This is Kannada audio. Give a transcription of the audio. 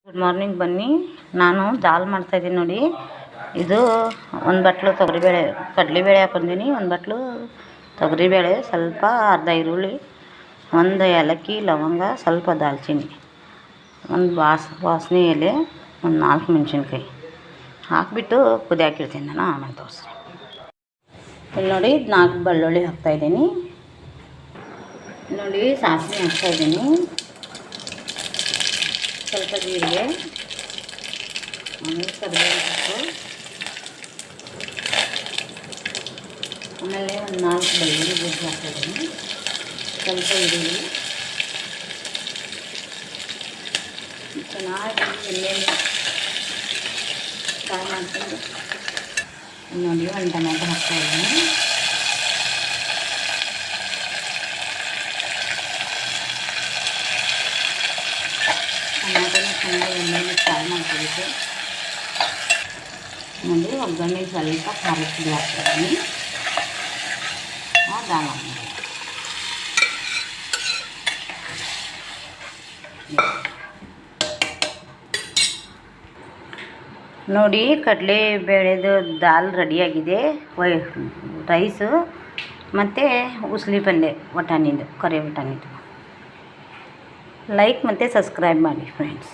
Good morning. ಬನ್ನಿ, ನಾನು ದಾಲ್ ಮಾಡ್ತಾಯಿದ್ದೀನಿ ನೋಡಿ. ಇದು ಒಂದು ಬಟ್ಲು ತೊಗರಿಬೇಳೆ ಕಡಲೆಬೇಳೆ ಹಾಕೊಂಡಿನಿ, ಒಂದು ಬಟ್ಲು ತೊಗರಿಬೇಳೆ, ಸ್ವಲ್ಪ ಅರ್ಧ ಈರುಳ್ಳಿ, ಒಂದು ಏಲಕ್ಕಿ, ಲವಂಗ, ಸ್ವಲ್ಪ ದಾಲ್ಚಿನ್ನಿ, ಒಂದು ವಾಸನೆ ಎಲೆ, ಒಂದು 4 ಮೆಣಸಿನ್ಕಾಯಿ ಹಾಕಿಬಿಟ್ಟು ಕುದಿಯಾಕಿರ್ತೀನಿ ನಾನು. ಆಮೇಲೆ ತೋರಿಸ್ರಿ. ಇಲ್ಲಿ ನೋಡಿ 4 ಬೆಳ್ಳುಳ್ಳಿ ಹಾಕ್ತಾಯಿದ್ದೀನಿ. ನೋಡಿ ಸಾಸಿವೆ ಹಾಕ್ತಾಯಿದ್ದೀನಿ, ಸ್ವಲ್ಪ ಜೀರಿಗೆ, ಆಮೇಲೆ ಕರಿಬೇವು ಸೊಪ್ಪು, ಆಮೇಲೆ ಒಂದು 4 ಬೆಳ್ಳುಳ್ಳಿ ಗೆಡ್ಡೆ ಹಾಕ್ತಾಯಿದ್ದೀನಿ, ಸ್ವಲ್ಪ ಈರುಳ್ಳಿ ಚೆನ್ನಾಗಿ ಎಣ್ಣೆಯಲ್ಲಿ ಫ್ರೈ ಮಾಡ್ಕೊಂಡು ನೋಡಿ. ಒಂದು ಟೊಮೆಟೊ ಹಾಕ್ತಾಯಿದ್ದೀನಿ, ಟೊಮೆಟೊನ ಚೆನ್ನಾಗಿ ಎಣ್ಣೆಯಲ್ಲಿ ಫ್ರೈ ಮಾಡ್ಕೊಬೇಕು ನೋಡಿ. ಒಗ್ಗರಣೆ ಸ್ವಲ್ಪ ಖಾರದ ಪುಡಿ ಹಾಕ್ತಾಯಿದ್ದೀನಿ, ದಾಲ್ ಹಾಕ್ತೀನಿ ನೋಡಿ. ಕಡಲೆಬೇಳೆದು ದಾಲ್ ರೆಡಿಯಾಗಿದೆ. ರೈಸು ಮತ್ತು ಉಸ್ಲಿ ಪಲ್ಯ ಬಟಾಣಿದು, ಕರಿ ಬಟಾಣಿದು. ಲೈಕ್ ಮತ್ತು ಸಬ್ಸ್ಕ್ರೈಬ್ ಮಾಡಿ ಫ್ರೆಂಡ್ಸ್.